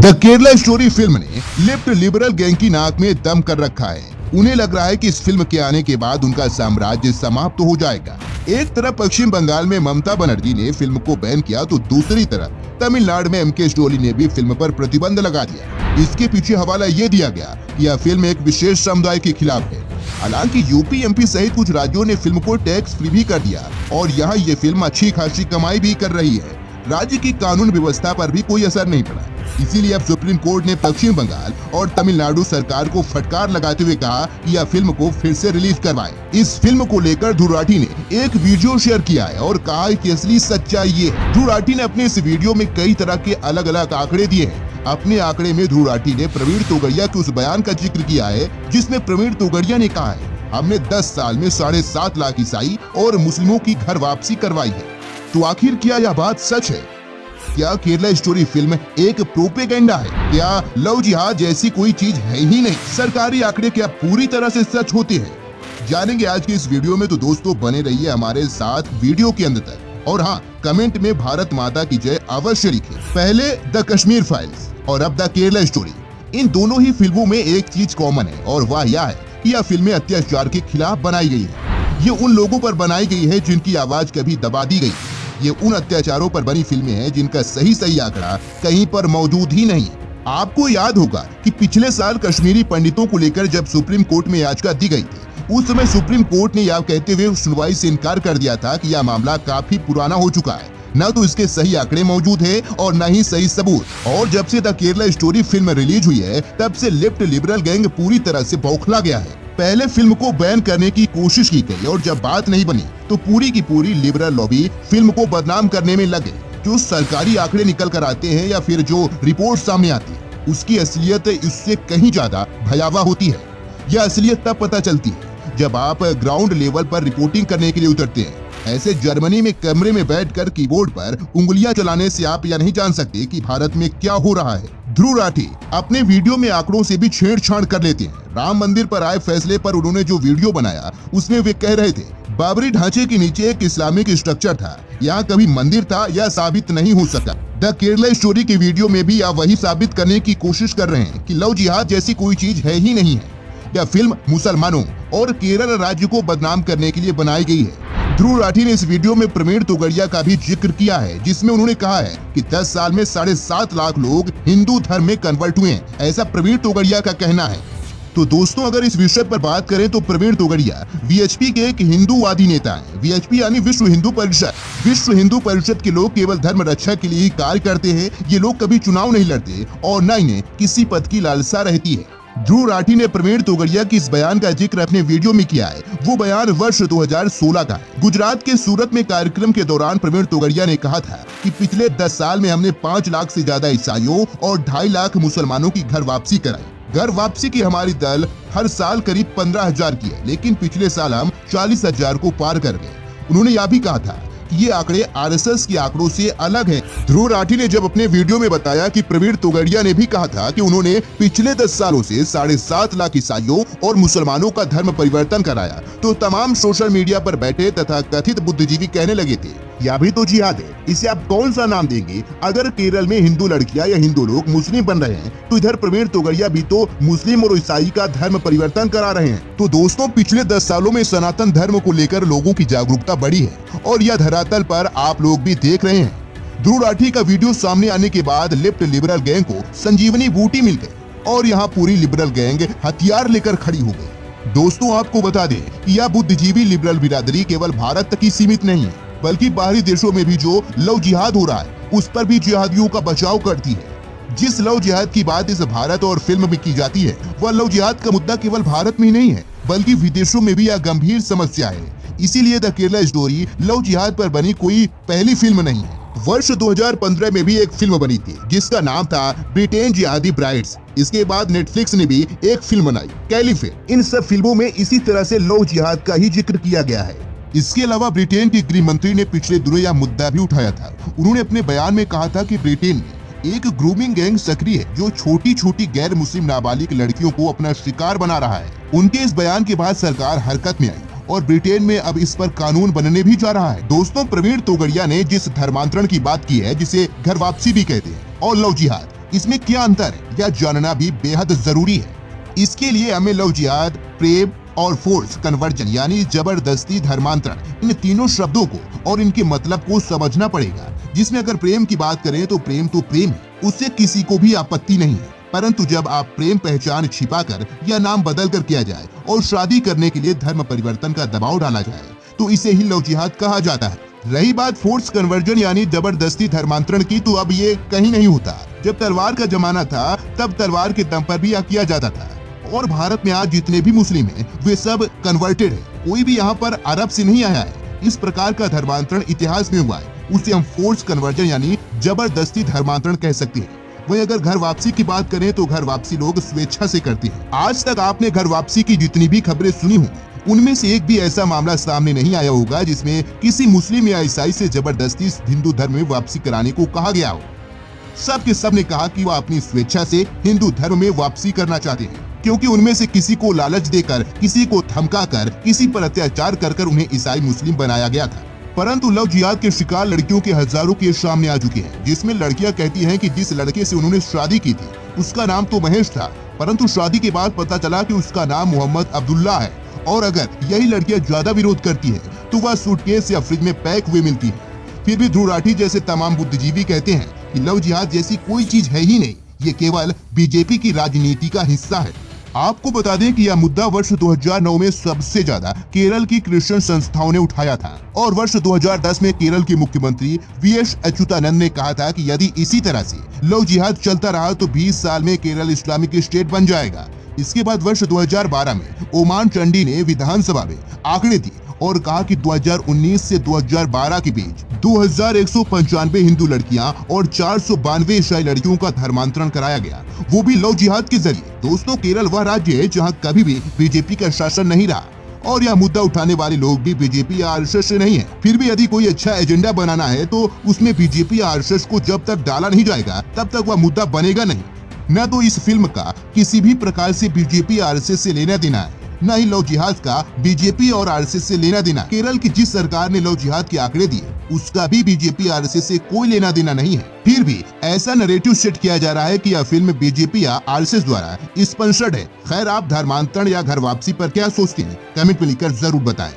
The Kerala story film ने left liberal gang की नाक में दम कर रखा है। उन्हें लग रहा है कि इस फिल्म के आने के बाद उनका साम्राज्य समाप्त हो जाएगा। एक तरफ पश्चिम बंगाल में ममता बनर्जी ने फिल्म को बैन किया तो दूसरी तरफ तमिलनाडु में एमके स्टोरी ने भी फिल्म पर प्रतिबंध लगा दिया। इसके पीछे हवाला ये दिया गया कि यह फिल्म एक विशेष समुदाय के खिलाफ है। हालांकि यूपी एमपी सहित कुछ राज्यों ने फिल्म को टैक्स फ्री भी कर दिया और यहाँ ये फिल्म अच्छी खासी कमाई भी कर रही है। राज्य की कानून व्यवस्था पर भी कोई असर नहीं पड़ा। इसीलिए अब सुप्रीम कोर्ट ने पश्चिम बंगाल और तमिलनाडु सरकार को फटकार लगाते हुए कहा कि यह फिल्म को फिर से रिलीज करवाएं। इस फिल्म को लेकर ध्रुव राठी ने एक वीडियो शेयर किया है और कहा है कि असली सच्चाई ये है। ध्रुव राठी ने अपने इस वीडियो में कई तरह के अलग अलग आंकड़े दिए हैं। अपने आंकड़े में ध्रुव राठी ने प्रवीण तोगड़िया के उस बयान का जिक्र किया है जिसमें प्रवीण तोगड़िया ने कहा है, हमने 10 साल में 7.5 लाख ईसाई और मुस्लिमों की घर वापसी करवाई है। तो आखिर क्या यह बात सच है? क्या केरला स्टोरी फिल्म एक प्रोपेगेंडा है? क्या लव जिहाद जैसी कोई चीज है ही नहीं? सरकारी आंकड़े क्या पूरी तरह से सच होते हैं? जानेंगे आज की इस वीडियो में। तो दोस्तों बने रहिए हमारे साथ वीडियो के अंत तक। और हाँ, कमेंट में भारत माता की जय अवश्य लिखें। पहले द कश्मीर फाइल्स और अब द केरला स्टोरी। इन दोनों ही फिल्मों में एक चीज कॉमन है और वह यह है कि यह फिल्में अत्याचार के खिलाफ बनाई गई है। ये उन लोगों पर बनाई गई है जिनकी आवाज कभी दबा दी गई। ये उन अत्याचारों पर बनी फिल्में हैं जिनका सही आंकड़ा कहीं पर मौजूद ही नहीं है। आपको याद होगा कि पिछले साल कश्मीरी पंडितों को लेकर जब सुप्रीम कोर्ट में याचिका दी गई थी, उस समय सुप्रीम कोर्ट ने यह कहते हुए सुनवाई से इनकार कर दिया था कि यह मामला काफी पुराना हो चुका है। न तो इसके सही आंकड़े मौजूद है और न ही सही सबूत। और जब से the Kerala story film release हुई है तब से लेफ्ट लिबरल गैंग पूरी तरह से बौखला गया है। पहले फिल्म को बैन करने की कोशिश की गई और जब बात नहीं बनी तो पूरी की पूरी लिबरल लॉबी फिल्म को बदनाम करने में लगे। जो सरकारी आंकड़े निकल कर आते हैं या फिर जो रिपोर्ट सामने आती है उसकी असलियत इससे कहीं ज्यादा भयावह होती है। यह असलियत तब पता चलती है जब आप ग्राउंड लेवल पर रिपोर्टिंग करने के लिए उतरते हैं। ऐसे जर्मनी में कमरे में बैठकर कीबोर्ड पर उंगलियां चलाने से आप यह नहीं जान सकते कि भारत में क्या हो रहा है। ध्रुव राठी अपने वीडियो में आंकड़ों से भी छेड़छाड़ कर लेते हैं। राम मंदिर पर आए फैसले पर उन्होंने जो वीडियो बनाया उसमें वे कह रहे थे बाबरी ढांचे के नीचे एक इस्लामिक स्ट्रक्चर था, यहाँ कभी मंदिर था, यह साबित नहीं हो सका। द केरला स्टोरी के वीडियो में भी आप वही साबित करने की कोशिश कर रहे हैं कि लव जिहाद जैसी कोई चीज है ही नहीं है। यह फिल्म मुसलमानों और केरल राज्य को बदनाम करने के लिए बनाई गई है। ध्रुव राठी ने इस वीडियो में प्रवीण तोगड़िया का भी जिक्र किया है जिसमें उन्होंने कहा है कि 10 साल में 7.5 लाख लोग हिंदू धर्म में कन्वर्ट हुए हैं, ऐसा प्रवीण तोगड़िया का कहना है। तो दोस्तों अगर इस विषय पर बात करें तो प्रवीण तोगड़िया वीएचपी के एक हिंदूवादी नेता हैं। वीएचपी यानी विश्व हिंदू परिषद। विश्व हिंदू परिषद के लोग केवल धर्म रक्षा के लिए ही कार्य करते हैं। ये लोग कभी चुनाव नहीं लड़ते और न इन्हें किसी पद की लालसा रहती है। ध्रुव राठी ने प्रवीण तोगड़िया की इस बयान का जिक्र अपने वीडियो में किया है। वो बयान वर्ष 2016 का है। गुजरात के सूरत में कार्यक्रम के दौरान प्रवीण तोगड़िया ने कहा था कि पिछले 10 साल में हमने 5 लाख से ज्यादा ईसाइयों और 2.5 लाख मुसलमानों की घर वापसी कराई। घर वापसी की हमारी दल हर साल करीब 15,000 की है, लेकिन पिछले साल हम 40,000 को पार कर गए। उन्होंने यह भी कहा था ये आंकड़े आरएसएस के आंकड़ों से अलग हैं। ध्रुव राठी ने जब अपने वीडियो में बताया कि प्रवीण तोगड़िया ने भी कहा था कि उन्होंने पिछले 10 सालों से 7.5 लाख ईसाइयों और मुसलमानों का धर्म परिवर्तन कराया, तो तमाम सोशल मीडिया पर बैठे तथा कथित बुद्धिजीवी कहने लगे थे यह भी तो जिहाद है, इसे आप कौन सा नाम देंगे? अगर केरल में हिंदू लड़कियां या हिंदू लोग मुस्लिम बन रहे हैं तो इधर प्रवीण तोगड़िया भी तो मुस्लिम और ईसाई का धर्म परिवर्तन करा रहे हैं। तो दोस्तों पिछले 10 सालों में सनातन धर्म को लेकर लोगों की जागरूकता बढ़ी है और यह धरातल पर आप लोग भी देख रहे हैं। ध्रुव राठी का वीडियो सामने आने के बाद लेफ्ट लिबरल गैंग को संजीवनी बूटी मिल गई और यहाँ पूरी लिबरल गैंग हथियार लेकर खड़ी हो गई। दोस्तों आपको बता दें कि यह बुद्धिजीवी लिबरल बिरादरी केवल भारत तक ही सीमित नहीं है, बल्कि बाहरी देशों में भी जो लव जिहाद हो रहा है उस पर भी जिहादियों का बचाव करती है। जिस लव जिहाद की बात इस भारत और फिल्म में की जाती है वह लव जिहाद का मुद्दा केवल भारत में ही नहीं है बल्कि विदेशों में भी यह गंभीर समस्या है। इसीलिए द केरला स्टोरी लव जिहाद पर बनी कोई पहली फिल्म नहीं है। वर्ष 2015 में भी एक फिल्म बनी थी जिसका नाम था ब्रिटेन जिहादी ब्राइड्स। इसके बाद नेटफ्लिक्स ने भी एक फिल्म बनाई कैलिफेट। इन सब फिल्मों में इसी तरह से लव जिहाद का ही जिक्र किया गया है। इसके अलावा ब्रिटेन के गृह मंत्री ने पिछले दिनों यह मुद्दा भी उठाया था। उन्होंने अपने बयान में कहा था कि ब्रिटेन में एक ग्रूमिंग गैंग सक्रिय है जो छोटी छोटी गैर मुस्लिम नाबालिग लड़कियों को अपना शिकार बना रहा है। उनके इस बयान के बाद सरकार हरकत में आई और ब्रिटेन में अब इस पर कानून बनने भी जा रहा है। दोस्तों प्रवीण तोगड़िया ने जिस धर्मांतरण की बात की है जिसे घर वापसी भी कहते हैं और लव जिहाद, इसमें क्या अंतर है यह जानना भी बेहद जरूरी है। इसके लिए हमें लव जिहाद, प्रेम और फोर्स कन्वर्जन यानी जबरदस्ती धर्मांतरण, इन तीनों शब्दों को और इनके मतलब को समझना पड़ेगा। जिसमें अगर प्रेम की बात करें तो प्रेम है, उससे किसी को भी आपत्ति नहीं है। परंतु जब आप प्रेम पहचान छिपाकर या नाम बदल कर किया जाए और शादी करने के लिए धर्म परिवर्तन का दबाव डाला जाए तो इसे ही लव जिहाद कहा जाता है। रही बात फोर्स कन्वर्जन यानी जबरदस्ती धर्मांतरण की, तो अब ये कहीं नहीं होता। जब तलवार का जमाना था तब तलवार के दम पर भी यह किया जाता था। और भारत में आज जितने भी मुस्लिम हैं वे सब कन्वर्टेड है, कोई भी यहाँ पर अरब से नहीं आया है। इस प्रकार का धर्मांतरण इतिहास में हुआ है, उसे हम फोर्स कन्वर्जन यानी जबरदस्ती धर्मांतरण कह सकते हैं। वहीं अगर घर वापसी की बात करें तो घर वापसी लोग स्वेच्छा से करते हैं। आज तक आपने घर वापसी की जितनी भी खबरें सुनी होंगी उनमें से एक भी ऐसा मामला सामने नहीं आया होगा जिसमें किसी मुस्लिम या ईसाई से जबरदस्ती हिंदू धर्म में वापसी कराने को कहा गया हो। सब के सब ने कहा कि वह अपनी स्वेच्छा से हिंदू धर्म में वापसी करना चाहते हैं, क्योंकि उनमें से किसी को लालच देकर, किसी को धमकाकर, किसी पर अत्याचार कर उन्हें ईसाई मुस्लिम बनाया गया था। परंतु लव जिहाद के शिकार लड़कियों के हजारों केस सामने आ चुके हैं, जिसमें लड़कियां कहती हैं कि जिस लड़के से उन्होंने शादी की थी उसका नाम तो महेश था, परंतु शादी के बाद पता चला कि उसका नाम मोहम्मद अब्दुल्ला है। और अगर यही लड़कियां ज्यादा विरोध करती है तो वह सूटकेस या फ्रिज में पैक हुए मिलती है। फिर भी ध्रुव राठी जैसे तमाम बुद्धिजीवी कहते हैं कि लव जिहाद जैसी कोई चीज है ही नहीं, ये केवल बीजेपी की राजनीति का हिस्सा है। आपको बता दें कि यह मुद्दा वर्ष 2009 में सबसे ज्यादा केरल की क्रिश्चियन संस्थाओं ने उठाया था और वर्ष 2010 में केरल के मुख्यमंत्री वीएस अच्युतानंद ने कहा था कि यदि इसी तरह से लव जिहाद चलता रहा तो 20 साल में केरल इस्लामिक स्टेट बन जाएगा। इसके बाद वर्ष 2012 में ओमान चंडी ने विधानसभा में आंकड़े दिए और कहा कि 2019 से 2012 के बीच 2195 हिंदू लड़कियां और 492 ईसाई लड़कियों का धर्मांतरण कराया गया, वो भी लव जिहाद के जरिए। दोस्तों, केरल वह राज्य है जहां कभी भी बीजेपी का शासन नहीं रहा और यह मुद्दा उठाने वाले लोग भी बीजेपी या आरएसएस से नहीं है। फिर भी यदि कोई अच्छा एजेंडा बनाना है तो उसमें बीजेपी या आरएसएस को जब तक डाला नहीं जाएगा तब तक वह मुद्दा बनेगा नहीं। न तो इस फिल्म का किसी भी प्रकार से बीजेपी आरएसएस से लेना देना है, न ही लव जिहाद का बीजेपी और आरएसएस से लेना देना। केरल की जिस सरकार ने लव जिहाद के आंकड़े दिए उसका भी बीजेपी आरएसएस से कोई लेना देना नहीं है। फिर भी ऐसा नैरेटिव सेट किया जा रहा है कि यह फिल्म बीजेपी या आरएसएस द्वारा स्पॉन्सर्ड है। खैर, आप धर्मांतरण या घर वापसी पर क्या सोचते हैं? कमेंट में लिखकर जरूर बताएं।